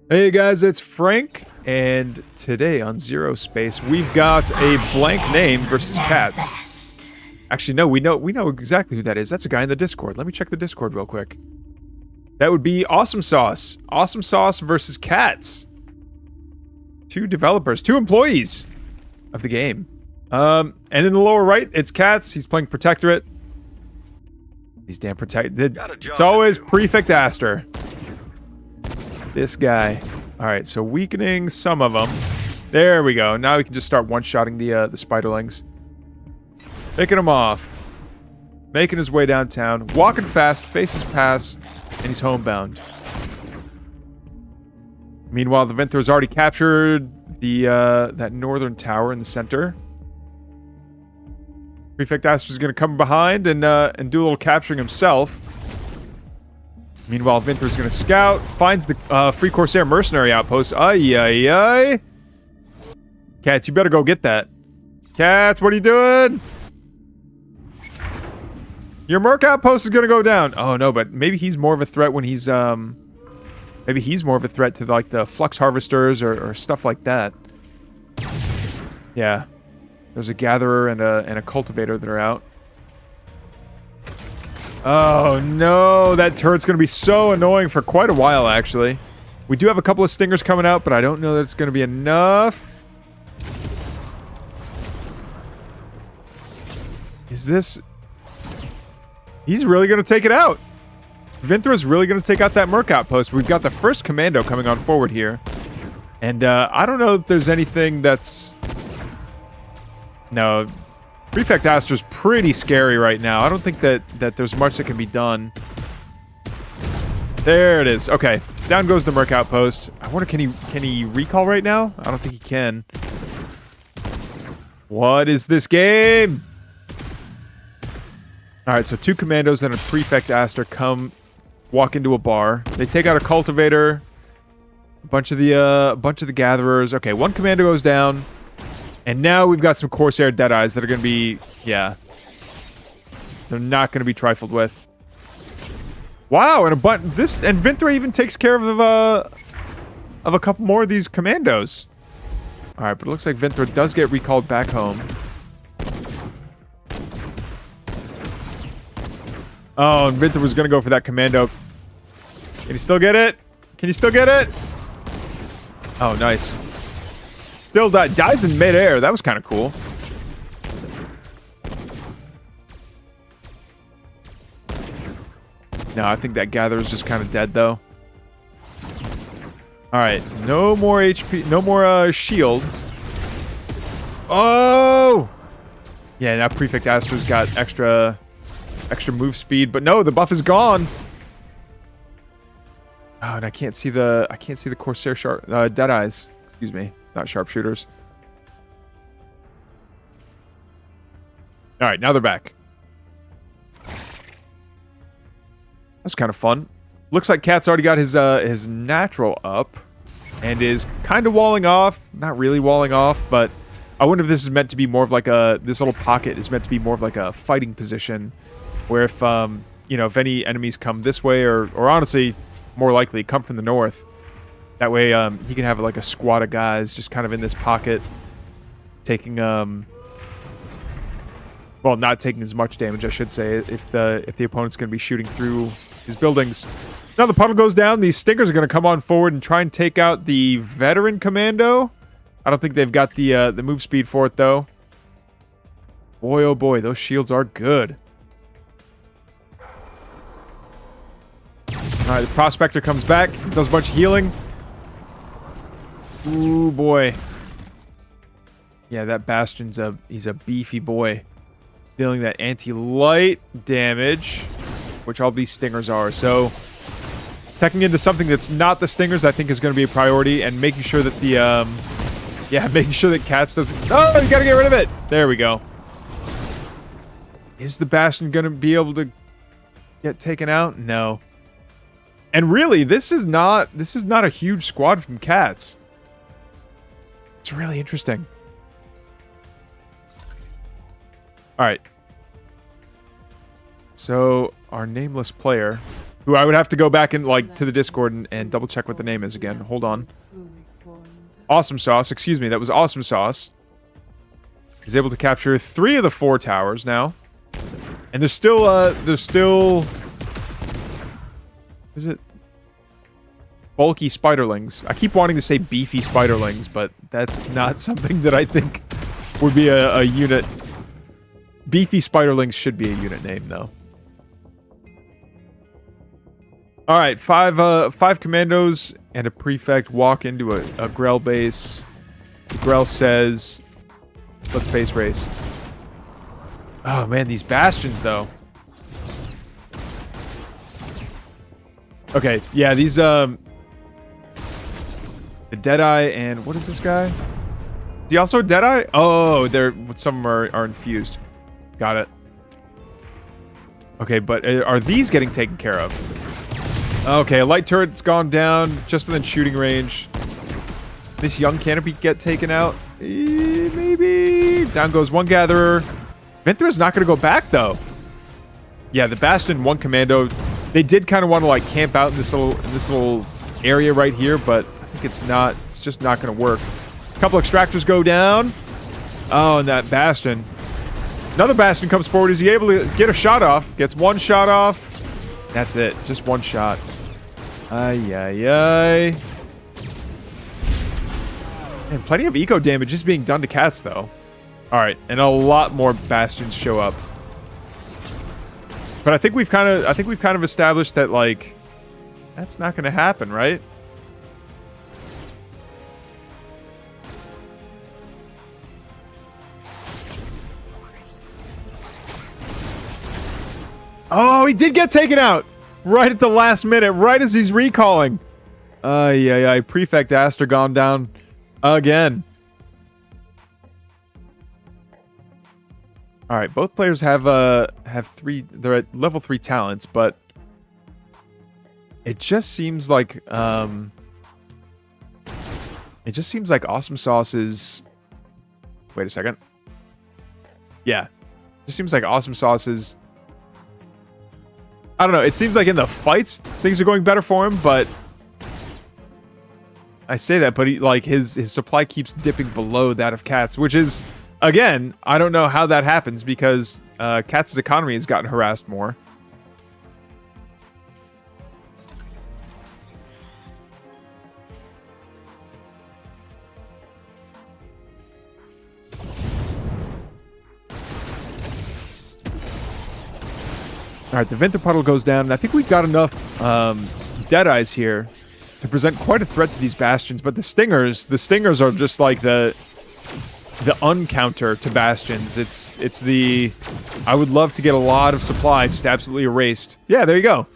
Hey guys, it's Frank, and today on ZeroSpace we've got a blank name versus cats. Actually, no, we know exactly who that is. That's a guy in the Discord. Let me check the Discord real quick. That would be Awesome Sauce. Awesome Sauce versus cats. Two developers, two employees of the game. And in the lower right, it's cats. He's playing Protectorate. These damn it's always Prefect Aster. This guy. Alright, so weakening some of them. There we go. Now we can just start one-shotting the spiderlings. Picking him off. Making his way downtown. Walking fast, faces pass, and he's homebound. Meanwhile, the Vinther's already captured the that northern tower in the center. Prefect Aster's gonna come behind and do a little capturing himself. Meanwhile, Vinther's gonna scout, finds the Free Corsair mercenary outpost. Ay. Cats, you better go get that. Cats, what are you doing? Your merc outpost is gonna go down. Oh no, but maybe he's more of a threat when he's maybe he's more of a threat to like the flux harvesters or stuff like that. Yeah. There's a gatherer and a cultivator that are out. Oh no, that turret's gonna be so annoying for quite a while, actually. We do have a couple of stingers coming out, but I don't know that it's gonna be enough. Is this... He's really gonna take it out! Vinther is really gonna take out that merc outpost. We've got the first commando coming on forward here. And, I don't know if there's anything that's... No... Prefect Aster's pretty scary right now. I don't think that there's much that can be done. There it is. Okay. Down goes the merc outpost. I wonder, can he recall right now? I don't think he can. What is this game? Alright, so two commandos and a Prefect Aster walk into a bar. They take out a cultivator. A bunch of the gatherers. Okay, one commando goes down. And now we've got some Corsair Deadeyes that are going to be... Yeah. They're not going to be trifled with. Wow, and and Vinther even takes care of a couple more of these commandos. Alright, but it looks like Vinther does get recalled back home. Oh, and Vinther was going to go for that commando. Can he still get it? Can you still get it? Oh, nice. Still dies in midair. That was kind of cool. No, I think that gatherer's just kind of dead, though. Alright, no more HP, no more shield. Oh! Yeah, now Prefect Aster's got extra move speed, but no, the buff is gone. Oh, and I can't see the Corsair Deadeyes. Excuse me. Not sharpshooters. Alright, now they're back. That's kind of fun. Looks like Cat's already got his natural up. And is kind of walling off. Not really walling off, but... I wonder if this is meant to be more of like a... This little pocket is meant to be more of like a fighting position. Where if, you know, if any enemies come this way, or honestly, more likely, come from the north... That way, he can have like a squad of guys just kind of in this pocket, taking, well, not taking as much damage, I should say, if the opponent's going to be shooting through his buildings. Now the puddle goes down. These stingers are going to come on forward and try and take out the veteran commando. I don't think they've got the move speed for it though. Boy, oh boy, those shields are good. All right, the prospector comes back, does a bunch of healing. Ooh, boy. Yeah, that Bastion's he's a beefy boy. Dealing that anti-light damage, which all these stingers are. So, teching into something that's not the stingers, I think is going to be a priority, and making sure that the, yeah, making sure that Cats doesn't... Oh, you gotta get rid of it! There we go. Is the Bastion going to be able to get taken out? No. And really, this is not a huge squad from Cats. It's really interesting. Alright. So, our nameless player Who I would have to go back and like to the Discord and double check what the name is again. Hold on. Awesome Sauce, excuse me, that was Awesome Sauce. He's able to capture 3 of the 4 towers now. And there's still is it bulky spiderlings? I keep wanting to say beefy spiderlings, but that's not something that I think would be a unit. Beefy spiderlings should be a unit name though. All right, 5 commandos and a prefect walk into a Grell base. Grell says, "Let's base race." Oh man, these bastions though. Okay, yeah, these the Deadeye and what is this guy? Is he also a Deadeye? Oh, some are infused. Got it. Okay, but are these getting taken care of? Okay, a light turret's gone down just within shooting range. This young canopy get taken out? Maybe. Down goes one gatherer. Vinthra's not going to go back, though. Yeah, the Bastion, 1 commando. They did kind of want to, like, camp out in this little area right here, but I think it's just not going to work. A couple extractors go down. Oh, and that Bastion. Another Bastion comes forward. Is he able to get a shot off? Gets 1 shot off. That's it. Just 1 shot. Ay. And plenty of eco damage is being done to cats, though. Alright, and a lot more Bastions show up. But I think we've kind of established that, like, that's not gonna happen, right? Oh, he did get taken out! Right at the last minute, right as he's recalling. Prefect Aster gone down again. All right, both players have 3. They're at level 3 talents, but it just seems like Awesome Sauce is. Wait a second. Yeah, it just seems like Awesome Sauce is. I don't know. It seems like in the fights things are going better for him, but I say that, but his supply keeps dipping below that of Cats, which is, again, I don't know how that happens because Cats' economy has gotten harassed more. Alright, the Vinther Puddle goes down, and I think we've got enough Deadeyes here to present quite a threat to these Bastions, but the Stingers are just like the uncounter to Bastions. It's the... I would love to get a lot of supply just absolutely erased. Yeah, there you go.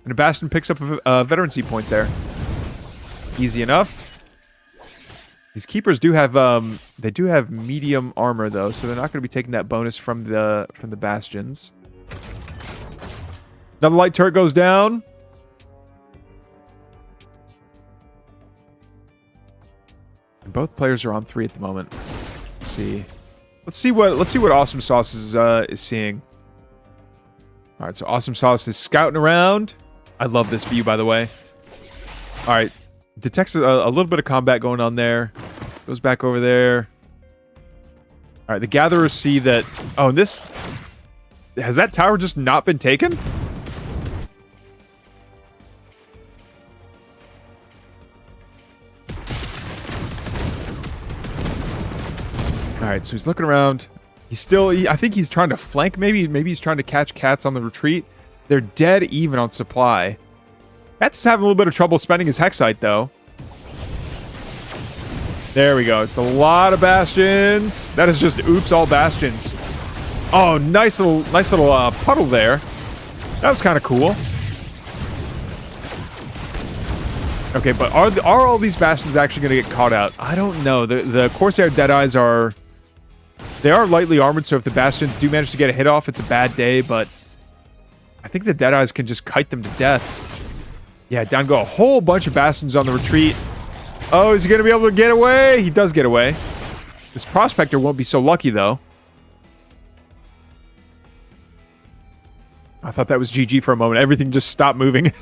And a Bastion picks up a veterancy point there. Easy enough. These Keepers do have, they do have medium armor, though, so they're not going to be taking that bonus from the Bastions. Another light turret goes down. And both players are on 3 at the moment. Let's see. Let's see what Awesome Sauce is seeing. All right, so Awesome Sauce is scouting around. I love this view, by the way. All right, detects a little bit of combat going on there. Goes back over there. All right, the Gatherers see that. Oh, and this has that tower just not been taken? Alright, so he's looking around. He's still... I think he's trying to flank, maybe. Maybe he's trying to catch Cats on the retreat. They're dead even on supply. Cats is having a little bit of trouble spending his Hexite, though. There we go. It's a lot of Bastions. That is just oops, all Bastions. Oh, nice little puddle there. That was kind of cool. Okay, but are all these Bastions actually going to get caught out? I don't know. The Corsair Deadeyes are... They are lightly armored, so if the Bastions do manage to get a hit off, it's a bad day, but... I think the Deadeyes can just kite them to death. Yeah, down go a whole bunch of Bastions on the retreat. Oh, is he going to be able to get away? He does get away. This Prospector won't be so lucky, though. I thought that was GG for a moment. Everything just stopped moving.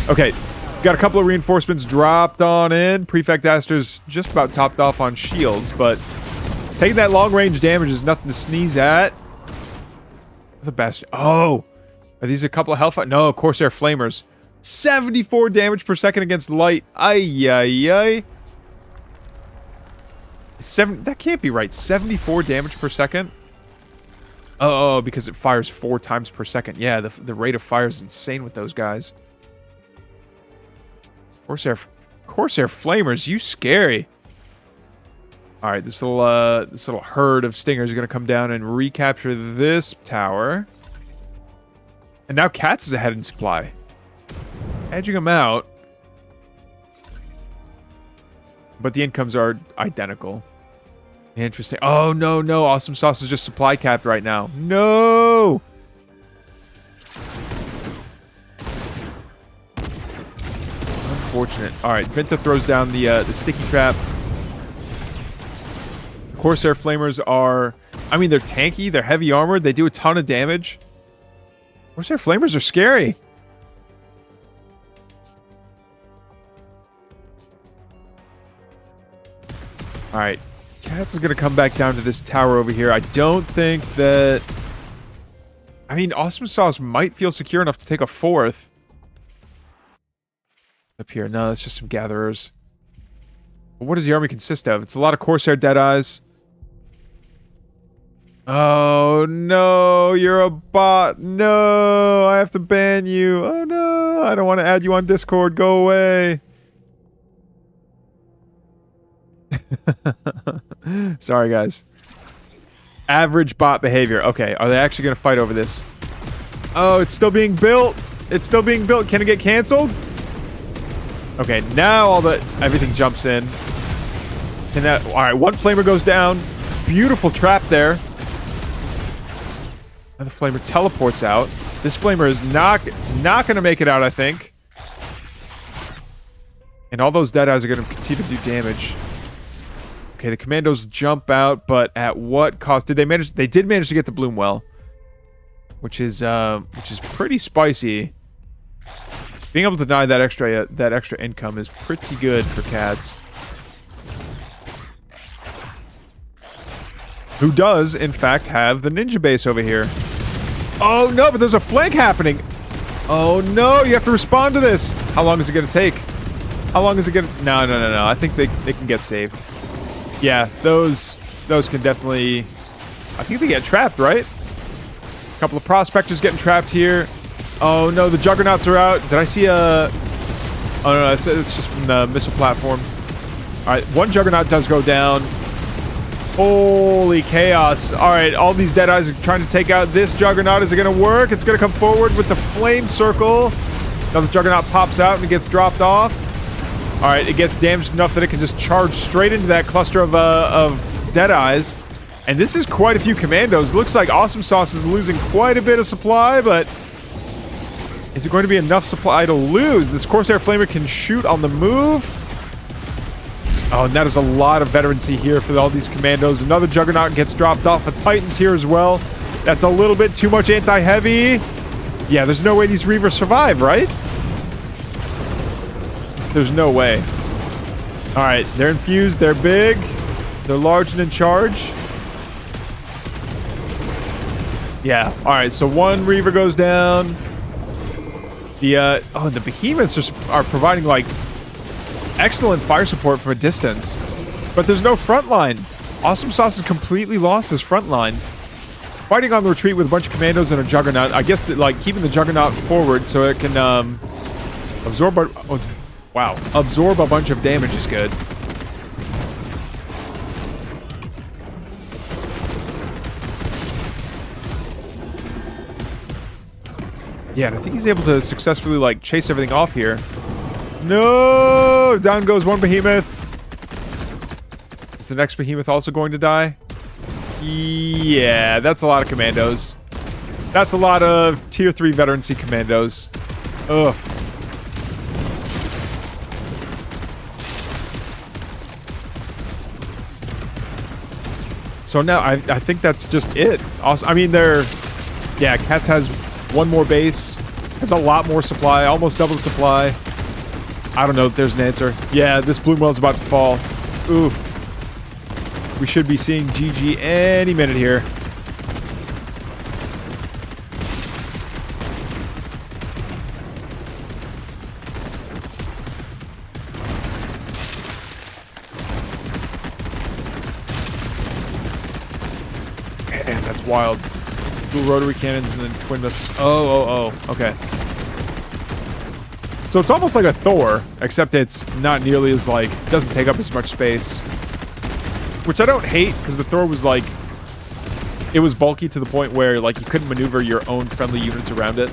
Okay, got a couple of reinforcements dropped on in. Prefect Aster's just about topped off on shields, but taking that long-range damage is nothing to sneeze at. The Bastion. Oh! Are these a couple of health? No, Corsair Flamers. 74 damage per second against light. Ay, ay, ay. That can't be right. 74 damage per second? Oh, because it fires 4 times per second. Yeah, the rate of fire is insane with those guys. Corsair Flamers, you scary. All right, this little herd of stingers are gonna come down and recapture this tower. And now Cats is ahead in supply, edging them out. But the incomes are identical. Interesting. Oh no, no! Awesome Sauce is just supply capped right now. No. Unfortunate. All right, Vinta throws down the sticky trap. The Corsair Flamers are, I mean, they're tanky, they're heavy armored, they do a ton of damage. Corsair Flamers are scary. All right, Cats is gonna come back down to this tower over here. I don't think that, I mean, Awesome Sauce might feel secure enough to take a 4th. Up here. No, it's just some gatherers. But what does the army consist of? It's a lot of Corsair Deadeyes. Oh, no. You're a bot. No. I have to ban you. Oh, no. I don't want to add you on Discord. Go away. Sorry, guys. Average bot behavior. Okay. Are they actually going to fight over this? Oh, it's still being built. It's still being built. Can it get canceled? Okay, now everything jumps in. And that, all right, one flamer goes down. Beautiful trap there. Another flamer teleports out. This flamer is not going to make it out, I think. And all those Deadeyes are going to continue to do damage. Okay, the commandos jump out, but at what cost? Did they manage? They did manage to get the Bloom Well, which is pretty spicy. Being able to deny that extra income is pretty good for Cats. Who does, in fact, have the ninja base over here. Oh no, but there's a flank happening. Oh no, you have to respond to this. How long is it gonna take? How long is it gonna... No, no, no, no. I think they can get saved. Yeah, those can definitely... I think they get trapped, right? A couple of prospectors getting trapped here. Oh no, the Juggernauts are out. Did I see a... Oh no, it's just from the missile platform. Alright, one Juggernaut does go down. Holy chaos. Alright, all these Deadeyes are trying to take out this Juggernaut. Is it going to work? It's going to come forward with the flame circle. Now the Juggernaut pops out and it gets dropped off. Alright, it gets damaged enough that it can just charge straight into that cluster of Deadeyes. And this is quite a few commandos. Looks like Awesome Sauce is losing quite a bit of supply, but... is it going to be enough supply to lose? This Corsair Flamer can shoot on the move. Oh, and that is a lot of veterancy here for all these commandos. Another Juggernaut gets dropped off. A Titan's here as well. That's a little bit too much anti-heavy. Yeah, there's no way these Reavers survive, right? There's no way. Alright, they're infused. They're big. They're large and in charge. Yeah, alright, so one Reaver goes down. The, the Behemoths are providing, like, excellent fire support from a distance. But there's no front line. Awesome Sauce has completely lost his front line. Fighting on the retreat with a bunch of commandos and a Juggernaut. I guess that, like, keeping the Juggernaut forward so it can, absorb a bunch of damage is good. Yeah, and I think he's able to successfully, like, chase everything off here. No! Down goes one Behemoth. Is the next Behemoth also going to die? Yeah, that's a lot of commandos. That's a lot of tier 3 veterancy commandos. Ugh. So now I think that's just it. Also, I mean, yeah, Cats has One more base. Has a lot more supply. Almost double the supply. I don't know if there's an answer. Yeah, this bloom well's about to fall. Oof. We should be seeing GG any minute here. Man, that's wild. Dual rotary cannons and then twin missiles. Oh, okay. So it's almost like a Thor, except it's not nearly as, like, doesn't take up as much space. Which I don't hate, because the Thor was, like, it was bulky to the point where, like, you couldn't maneuver your own friendly units around it.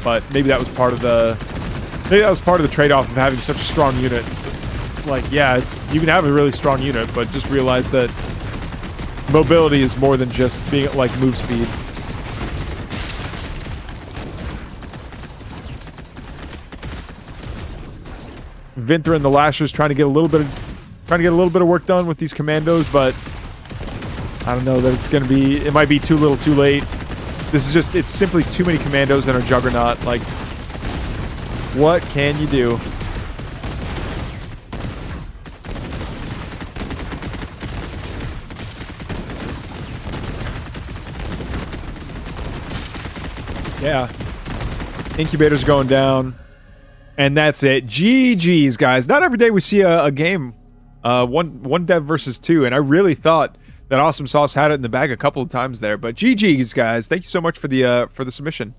But maybe that was part of the, trade-off of having such a strong unit. It's like, yeah, you can have a really strong unit, but just realize that mobility is more than just being, like, move speed. Vinthra and the Lashers trying to get a little bit of work done with these commandos, but I don't know that it's gonna be. It might be too little, too late. This is just. It's simply too many commandos and a juggernaut. Like, what can you do? Yeah, incubators going down. And that's it. GG's, guys. Not every day we see a game. One dev versus two. And I really thought that Awesome Sauce had it in the bag a couple of times there. But GG's, guys. Thank you so much for the submission.